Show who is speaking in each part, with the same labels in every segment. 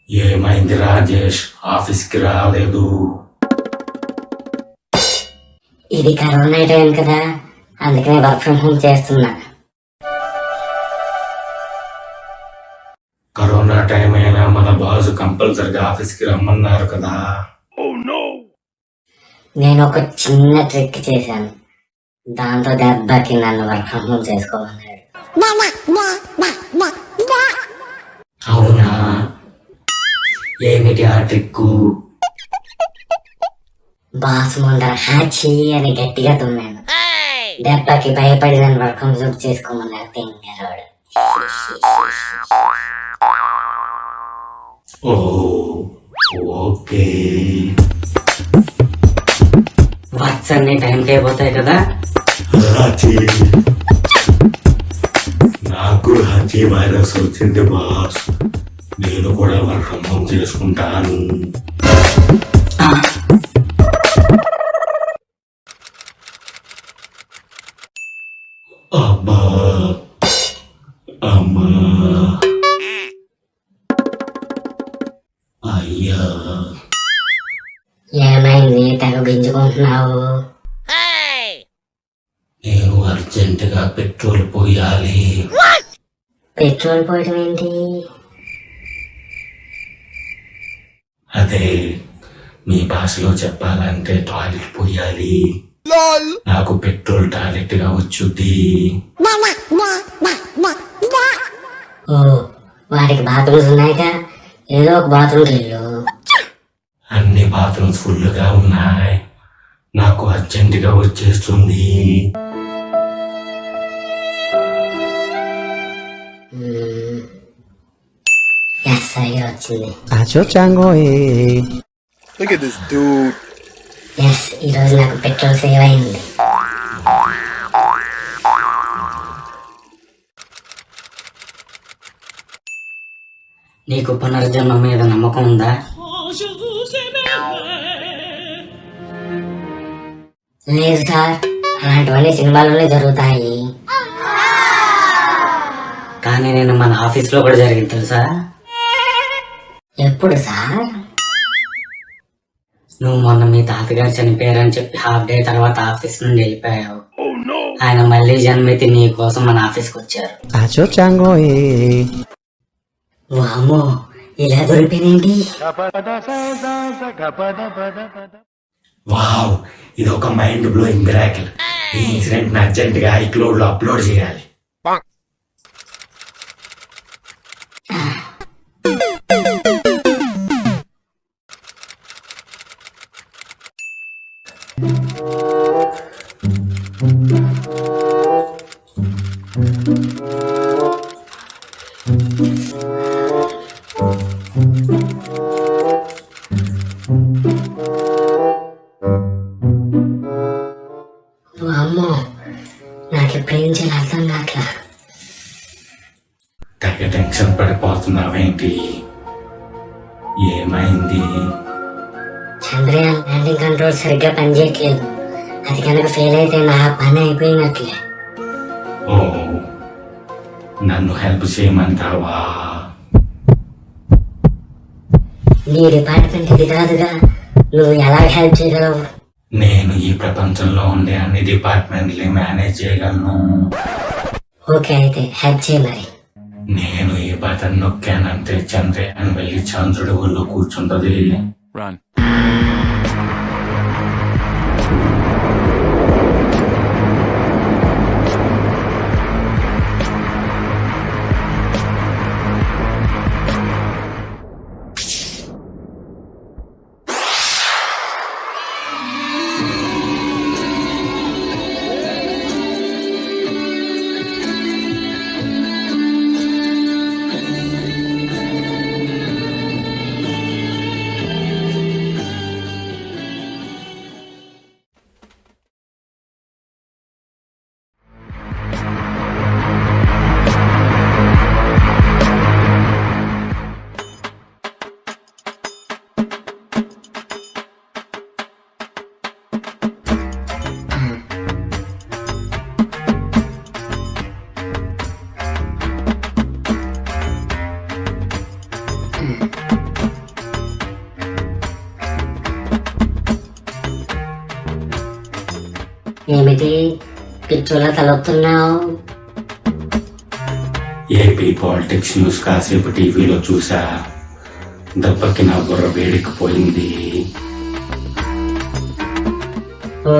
Speaker 1: ఏమైంది రాజేష్, ఆఫీస్కి రాలేదు?
Speaker 2: ఇది కరోనా టైం కదా, అందుకనే వర్క్ ఫ్రమ్ హోమ్ చేస్తున్నా.
Speaker 1: కరోనా టైం అయినా మన బాస్ కంపల్సరిగా ఆఫీస్కి రమ్మన్నారు కదా.
Speaker 2: నేను ఒక చిన్న ట్రిక్ చేశాను, దాంతో దెబ్బకి నన్ను వర్క్ ఫ్రమ్ హోమ్ చేసుకోమన్నాడు.
Speaker 1: అవునా, ఏమిటి ఆ ట్రిక్కు?
Speaker 2: బాస్ ముందర హ్యాచీ అని గట్టిగా తుమ్మాను. దెబ్బకి భయపడి నన్ను వర్క్ ఫ్రమ్ హోమ్ చేసుకోమన్నాడు తింగరోడు.
Speaker 1: Oh okay.
Speaker 2: వర్క్స్ అన్ని టైంకి అయిపోతాయి కదా.
Speaker 1: హాచీ, నాకు హాచీ వైరస్ వచ్చింది బాస్. నేను కూడా వర్క్ ఫ్రమ్ హోమ్ చేసుకుంటాను. అబ్బా అమ్మా అయ్యా.
Speaker 2: ఏమైంది తెగ గింజుకుంటున్నావు?
Speaker 1: నేను అర్జెంటుగా పెట్రోల్ పోయాలి.
Speaker 2: పెట్రోల్ పోయటం ఏంటి?
Speaker 1: అదే, మీ భాషలో చెప్పాలంటే టాయిలెట్ పోయాలి. నాకు పెట్రోల్ టాయిలెట్ గా వచ్చుద్ది.
Speaker 2: ఓ, వాడికి బాత్రూమ్స్ ఉన్నాయిగా, ఏదో ఒక బాత్రూమ్కి వెళ్ళు.
Speaker 1: అన్ని బాత్రూమ్స్ ఫుల్ గా ఉన్నాయి, నాకు అర్జెంటుగా వచ్చేస్తుంది.
Speaker 2: ఎస్ అయ్యి వచ్చింది.
Speaker 3: Acho chango
Speaker 4: Look at this dude.
Speaker 2: Yes, ఈరోజు నాకు పెట్రోల్ సేవ్ అయింది. నీకు పునర్జన్మ మీద నమ్మకం ఉందా? లేదు సార్, అలాంటివన్నీ సినిమాల్లోనే జరుగుతాయి. కానీ నేను మన ఆఫీస్లో కూడా జరిగింది తెలుసా? ఎప్పుడు సార్? నువ్వు మొన్న మీ తాతగారు చనిపోయారని చెప్పి హాఫ్ డే తర్వాత ఆఫీస్ నుండి వెళ్ళిపోయావు. ఆయన మళ్ళీ జన్మెత్తి నీ కోసం మన ఆఫీస్కి వచ్చారు.
Speaker 3: Acho chango
Speaker 2: వామ్మో, ఇలా దొరికిపోయినేంటి?
Speaker 1: వావ్, ఇది ఒక మైండ్ బ్లోయింగ్ మిరాకిల్. ఈ ఇన్సిడెంట్ అర్జెంట్ గా ఐక్లౌడ్ లో అప్లోడ్ చేయాలి.
Speaker 2: వామ్మో, నాకెప్పుడు ఏం చేయాలి అర్థం కావట్లా.
Speaker 1: తెగ టెన్షన్ పడిపోతున్నావేంటి? ఏమైంది?
Speaker 2: చంద్రయాన్ ల్యాండింగ్ కంట్రోల్ సరిగ్గా పనిచేయట్లేదు. అది కనుక ఫెయిల్ అయితే నా పని అయిపోయినట్లే.
Speaker 1: ఓ, నన్ను హెల్ప్ చేయమంటావా?
Speaker 2: నీ డిపార్ట్మెంట్ ఇది కాదుగా, నువ్వు ఎలా హెల్ప్ చేయగలవు?
Speaker 1: నేను ఈ ప్రపంచంలో ఉండే అన్ని డిపార్ట్మెంట్ని మేనేజ్ చేయగలను.
Speaker 2: ఓకే, అయితే హెల్ప్ చేయి మరి.
Speaker 1: నేను ఈ బటన్ నొక్కానంటే చంద్రయాన్ వెళ్ళి చంద్రుడి ఊళ్ళో కూర్చుంటది.
Speaker 4: Run.
Speaker 2: ఏమిటి పిచ్చోలా తలొస్తున్నావు?
Speaker 1: ఏపీ పాలిటిక్స్ న్యూస్ కాసేపు టీవీలో చూసా, దెబ్బకి నా బుర్ర వేడికిపోయింది.
Speaker 2: ఓ,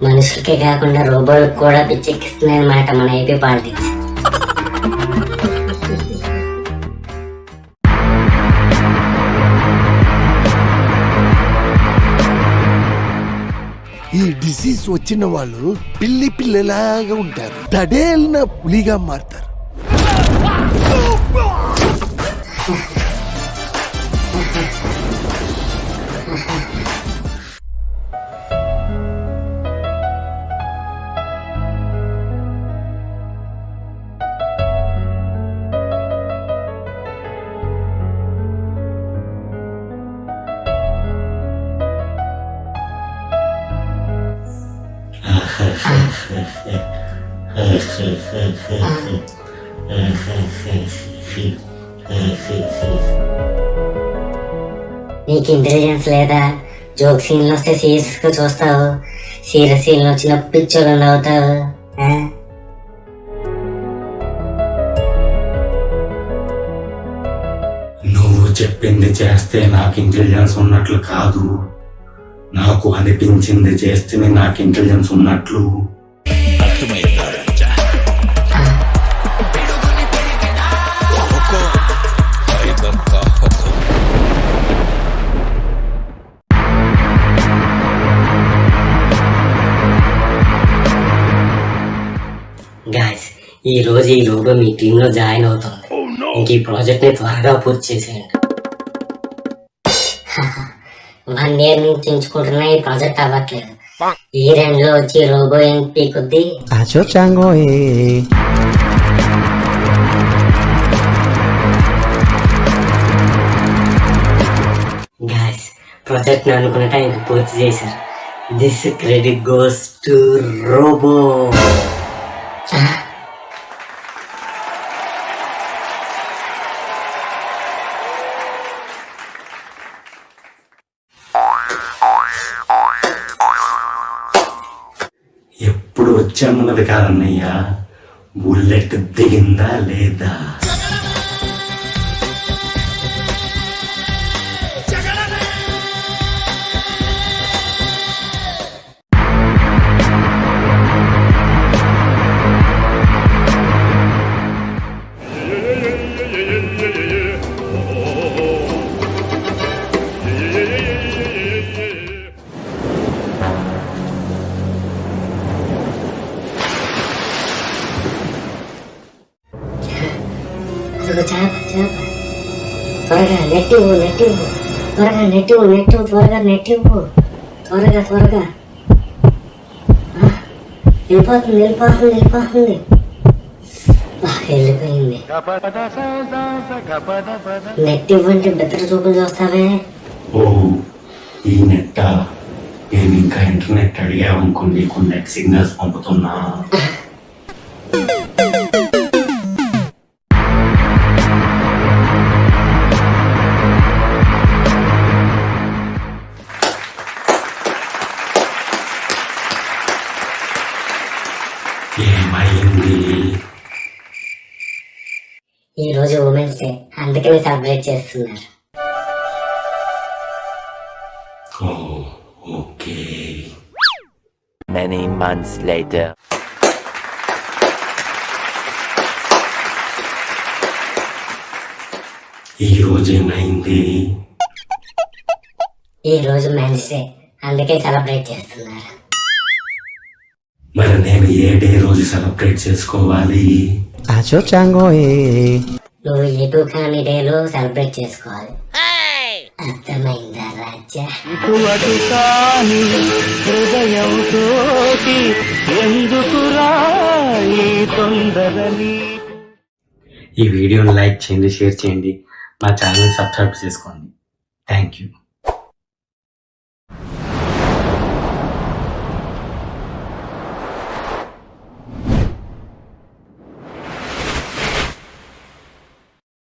Speaker 2: మనుషులకే కాకుండా రోబోలకు కూడా పిచ్చెక్కిస్తున్నాయి అన్నమాట మన ఏపీ పాలిటిక్స్.
Speaker 5: ఈ డిసీజ్ వచ్చిన వాళ్ళు పిల్లలాగా ఉంటారు, తడేలిన పులిగా మారుతారు.
Speaker 2: నీకు ఇంటెలిజెన్స్ లేదా? జోక్ సీన్లు వస్తే సీరియస్ గా చూస్తావు, సీరియస్ సీన్లు వచ్చినప్పుడు పిచ్చోళ్ళు నవ్వుతావు.
Speaker 1: నువ్వు చెప్పింది చేస్తే నాకు ఇంటెలిజెన్స్ ఉన్నట్లు కాదు, నాకు అనిపించింది చేస్తేనే నాకు ఇంటెలిజెన్స్ ఉన్నట్లు.
Speaker 2: గాయ్స్, ఈ రోజు ఈ రోబో మీ టీమ్ లో జాయిన్ అవుతుంది. ఇంక ఈ ప్రాజెక్ట్ ని త్వరగా పూర్తి చేసేయండి. 1 year నుంచి ఎంచుకుంటున్నా ఈ ప్రాజెక్ట్ అవ్వట్లేదు. ఈ రెండులో వచ్చి రోబో ఏం పీకుద్ది?
Speaker 3: Acho chango,
Speaker 2: గాయ్స్, ప్రాజెక్ట్ ని అనుకున్న టైంకి పూర్తి చేశారు. This credit goes to robot.
Speaker 1: ఎప్పుడు వచ్చామన్నది కాదన్నయ్యా, బుల్లెట్ దిగిందా లేదా.
Speaker 2: త్వరగా నెట్టివ్వు, త్వరగా నెట్టివ్వు, త్వరగా వెళ్ళిపోతుంది. వెళ్ళిపోయింది. నెట్టివ్వంటే బెత్తర చూపులు చూస్తావే.
Speaker 1: ఓ, ఈ నెట్ నేను ఇంకా ఇంటర్నెట్ అడిగామనుకోండి, కొన్ని నెట్ సిగ్నల్స్ పంపుతున్నా. ఏమైంది?
Speaker 2: ఈ రోజు ఉమెన్స్ డే, అందుకని సెలబ్రేట్ చేస్తున్నారు.
Speaker 1: ఓకే.
Speaker 6: Many months later.
Speaker 1: ఈ రోజు ఏమైంది?
Speaker 2: ఈ రోజు మెన్స్ డే, అందుకే సెలబ్రేట్ చేస్తున్నారు.
Speaker 1: మరి నేను ఏ డే రోజు సెలబ్రేట్ చేసుకోవాలి?
Speaker 3: Acho chango,
Speaker 2: నువ్వు ఎటు కాని డేలో సెలబ్రేట్ చేసుకోవాలి. అర్థమైందా రాజా?
Speaker 1: ఈ వీడియోని లైక్ చేయండి, షేర్ చేయండి, మా ఛానల్ సబ్స్క్రైబ్ చేసుకోండి. Thank you.